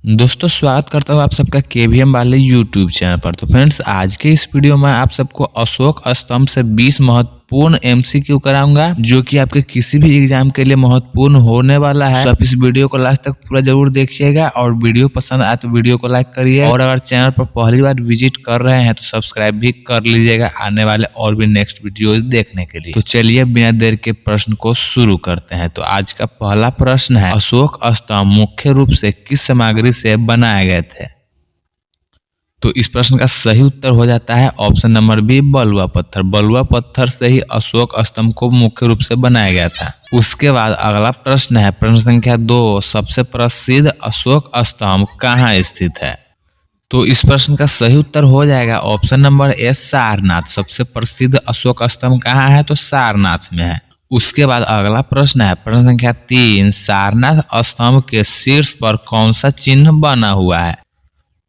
दोस्तों स्वागत करता हूँ आप सबका केवीएम वाले यूट्यूब चैनल पर। तो फ्रेंड्स आज के इस वीडियो में आप सबको अशोक स्तंभ से 20 महत्वपूर्ण एमसीक्यू कराऊंगा जो कि आपके किसी भी एग्जाम के लिए महत्वपूर्ण होने वाला है। तो आप इस वीडियो को लास्ट तक पूरा जरूर देखिएगा और वीडियो पसंद आए तो वीडियो को लाइक करिए और अगर चैनल पर पहली बार विजिट कर रहे हैं तो सब्सक्राइब भी कर लीजिएगा आने वाले और भी नेक्स्ट वीडियो देखने के लिए। तो चलिए बिना देर के प्रश्न को शुरू करते हैं। तो आज का पहला प्रश्न है, अशोक स्तंभ मुख्य रूप से किस सामग्री से बनाए गए थे? तो इस प्रश्न का सही उत्तर हो जाता है ऑप्शन नंबर बी, बलुआ पत्थर। बलुआ पत्थर से ही अशोक स्तंभ को मुख्य रूप से बनाया गया था। उसके बाद अगला प्रश्न है प्रश्न संख्या 2, सबसे प्रसिद्ध अशोक स्तंभ कहाँ स्थित है? तो इस प्रश्न का सही उत्तर हो जाएगा ऑप्शन नंबर ए, सारनाथ। सबसे प्रसिद्ध अशोक स्तंभ कहाँ है? तो सारनाथ में है। उसके बाद अगला प्रश्न है प्रश्न संख्या 3, सारनाथ स्तंभ के शीर्ष पर कौन सा चिन्ह बना हुआ है?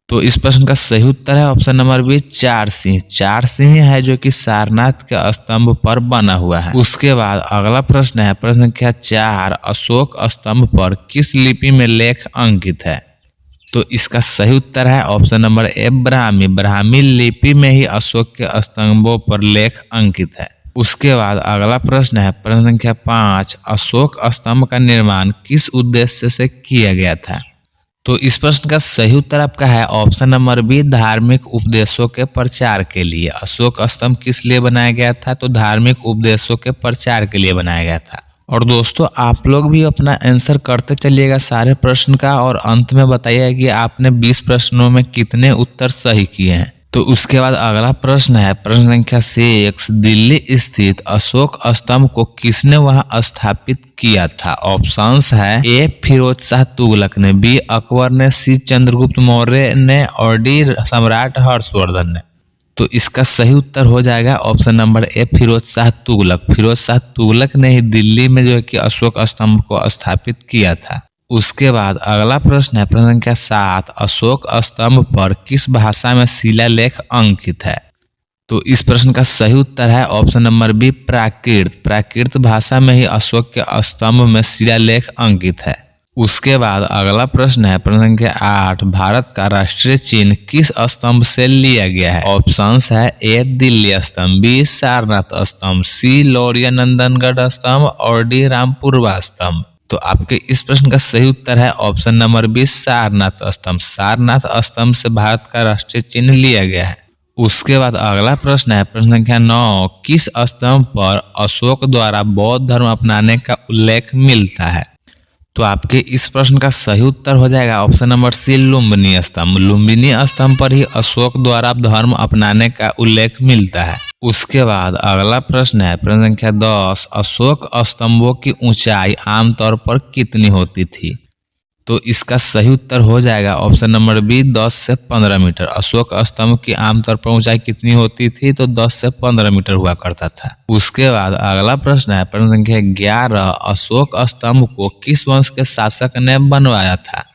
तो इस प्रश्न का सही उत्तर है ऑप्शन नंबर बी, चार सिंह। चार सिंह है जो कि सारनाथ के स्तंभ पर बना हुआ है। उसके बाद अगला प्रश्न है प्रश्न संख्या 4, अशोक स्तंभ पर किस लिपि में लेख अंकित है? तो इसका सही उत्तर है ऑप्शन नंबर ए, ब्राह्मी। ब्राह्मी लिपि में ही अशोक के स्तंभों पर लेख अंकित है। उसके बाद अगला प्रश्न है प्रश्न संख्या 5, अशोक स्तंभ का निर्माण किस उद्देश्य से किया गया था? तो इस प्रश्न का सही उत्तर आपका है ऑप्शन नंबर बी, धार्मिक उपदेशों के प्रचार के लिए। अशोक स्तंभ किस लिए बनाया गया था? तो धार्मिक उपदेशों के प्रचार के लिए बनाया गया था। और दोस्तों आप लोग भी अपना आंसर करते चलिएगा सारे प्रश्न का और अंत में बताइएगा कि आपने 20 प्रश्नों में कितने उत्तर सही किए हैं। तो उसके बाद अगला प्रश्न है प्रश्न संख्या 6, दिल्ली स्थित अशोक स्तंभ को किसने वहां स्थापित किया था? ऑप्शंस है ए, फिरोज शाह तुगलक ने, बी, अकबर ने, सी, चंद्रगुप्त मौर्य ने और डी, सम्राट हर्षवर्धन ने। तो इसका सही उत्तर हो जाएगा option number A, Firoz Shah Tughlaq. Firoz Shah Tughlaq ने ही दिल्ली में जो है कि अशोक स्तंभ को स्थापित किया था। उसके बाद अगला प्रश्न है प्रश्न संख्या 7, अशोक स्तंभ पर किस भाषा में शिलालेख अंकित है? तो इस प्रश्न का सही उत्तर है ऑप्शन नंबर बी, प्राकृत। प्राकृत भाषा में ही अशोक के स्तंभ में शिलालेख अंकित है। उसके बाद अगला प्रश्न है प्रश्न संख्या 8, भारत का राष्ट्रीय चिन्ह किस स्तंभ से लिया गया है? ऑप्शंस है ए, दिल्ली स्तंभ, बी, सारनाथ स्तंभ, सी, लौरिया नंदनगढ़ स्तंभ और डी, रामपुरवा स्तंभ। तो आपके इस प्रश्न का सही उत्तर है ऑप्शन नंबर बी, सारनाथ स्तंभ। सारनाथ स्तंभ से भारत का राष्ट्रीय चिन्ह लिया गया है। उसके बाद अगला प्रश्न है प्रश्न संख्या 9, किस स्तंभ पर अशोक द्वारा बौद्ध धर्म अपनाने का उल्लेख मिलता है? तो आपके इस प्रश्न का सही उत्तर हो जाएगा ऑप्शन नंबर सी, लुम्बिनी स्तंभ। लुम्बिनी स्तंभ पर ही अशोक द्वारा धर्म अपनाने का उल्लेख मिलता है। उसके बाद अगला प्रश्न है प्रश्न संख्या 10, अशोक स्तंभों की ऊंचाई आमतौर पर कितनी होती थी? तो इसका सही उत्तर हो जाएगा ऑप्शन नंबर बी, 10 से 15 मीटर। अशोक स्तंभ की आमतौर पर ऊंचाई कितनी होती थी? तो 10 से 15 मीटर हुआ करता था। उसके बाद अगला प्रश्न है प्रश्न संख्या 11, अशोक स्तंभ को किस वंश के शासक ने बनवाया था?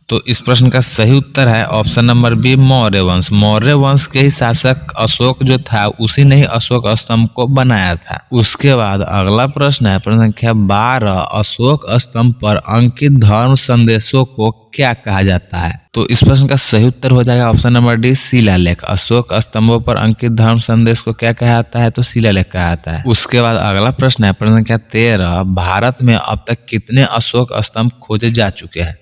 तो इस प्रश्न का सही उत्तर है ऑप्शन नंबर बी, मौर्य वंश। मौर्य वंश के ही शासक अशोक जो था उसी ने ही अशोक स्तंभ को बनाया था। उसके बाद अगला प्रश्न है प्रश्न संख्या 12, अशोक स्तंभ पर अंकित धर्म संदेशों को क्या कहा जाता है? तो इस प्रश्न का सही उत्तर हो जाएगा ऑप्शन नंबर डी, शिलालेख। अशोक स्तंभों पर अंकित धर्म संदेश को क्या कहा जाता है? तो शिलालेख कहा जाता है। उसके बाद अगला प्रश्न है प्रश्न संख्या 13, भारत में अब तक कितने अशोक स्तंभ खोजे जा चुके हैं?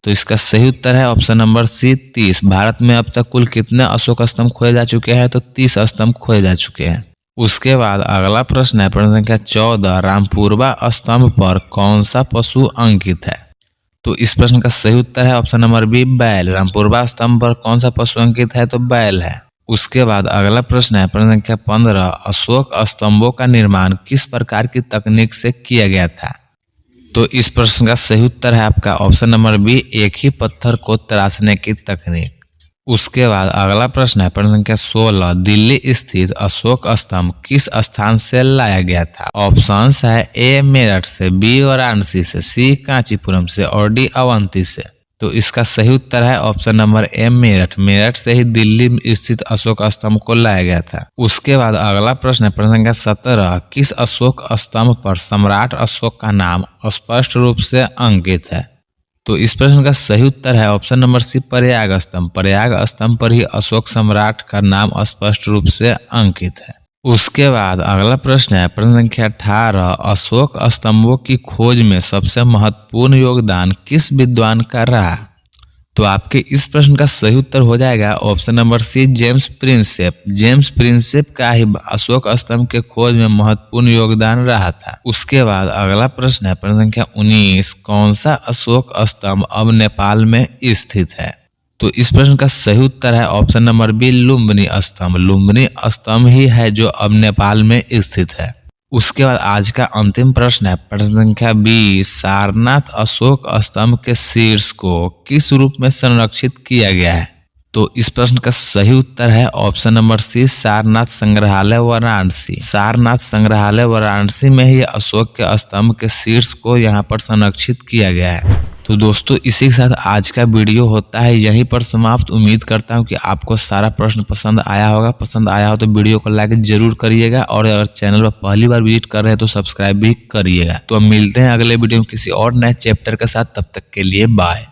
तो इसका सही उत्तर है ऑप्शन नंबर सी, 30। भारत में अब तक कुल कितने अशोक स्तंभ खोजे जा चुके हैं? तो 30 स्तंभ खोजे जा चुके हैं। उसके बाद अगला प्रश्न है प्रश्न संख्या 14, रामपुरवा स्तंभ पर कौन सा पशु अंकित है? तो इस प्रश्न का सही उत्तर है ऑप्शन नंबर बी, बैल। रामपुरवा स्तंभ पर कौन सा पशु अंकित है? तो बैल है। उसके बाद अगला प्रश्न है प्रश्न संख्या 15, अशोक स्तंभों का निर्माण किस प्रकार की तकनीक से किया गया था? तो इस प्रश्न का सही उत्तर है आपका ऑप्शन नंबर बी, एक ही पत्थर को तराशने की तकनीक। उसके बाद अगला प्रश्न है प्रश्न संख्या 16, दिल्ली स्थित अशोक स्तंभ किस स्थान से लाया गया था? ऑप्शंस है ए, मेरठ से, बी, वाराणसी से, सी, कांचीपुरम से और डी, अवंती से। तो इसका सही उत्तर है ऑप्शन नंबर ए, मेरठ। मेरठ से ही दिल्ली स्थित अशोक स्तंभ को लाया गया था। उसके बाद अगला प्रश्न है प्रश्न संख्या 17, किस अशोक स्तंभ पर सम्राट अशोक का नाम स्पष्ट रूप से अंकित है? तो इस प्रश्न का सही उत्तर है ऑप्शन नंबर सी, प्रयाग स्तंभ। प्रयाग स्तंभ पर ही अशोक सम्राट का नाम स्पष्ट रूप से अंकित है। उसके बाद अगला प्रश्न है प्रश्न संख्या 18, अशोक स्तंभों की खोज में सबसे महत्वपूर्ण योगदान किस विद्वान का रहा? तो आपके इस प्रश्न का सही उत्तर हो जाएगा option number C, James Prinsep. James Prinsep का ही अशोक स्तंभ के खोज में महत्वपूर्ण योगदान रहा था। उसके बाद अगला प्रश्न है प्रश्न संख्या 19, कौन सा अशोक स्तंभ अब नेपाल में स्थित है? तो इस प्रश्न का सही उत्तर है ऑप्शन नंबर बी, लुम्बिनी स्तंभ। लुम्बिनी स्तंभ ही है जो अब नेपाल में स्थित है। उसके बाद आज का अंतिम प्रश्न है प्रश्न संख्या 20, सारनाथ अशोक स्तंभ के शीर्ष को किस रूप में संरक्षित किया गया है? तो इस प्रश्न का सही उत्तर है ऑप्शन नंबर सी, सारनाथ संग्रहालय वाराणसी। सारनाथ संग्रहालय वाराणसी में ही अशोक के स्तंभ के शीर्ष को यहाँ पर संरक्षित किया गया है। तो दोस्तों इसी के साथ आज का वीडियो होता है यहीं पर समाप्त। उम्मीद करता हूँ कि आपको सारा प्रश्न पसंद आया होगा। पसंद आया हो तो वीडियो को लाइक जरूर करिएगा और अगर चैनल पर पहली बार विजिट कर रहे हैं तो सब्सक्राइब भी करिएगा। तो अब मिलते हैं अगले वीडियो में किसी और नए चैप्टर के साथ। तब तक के लिए बाय।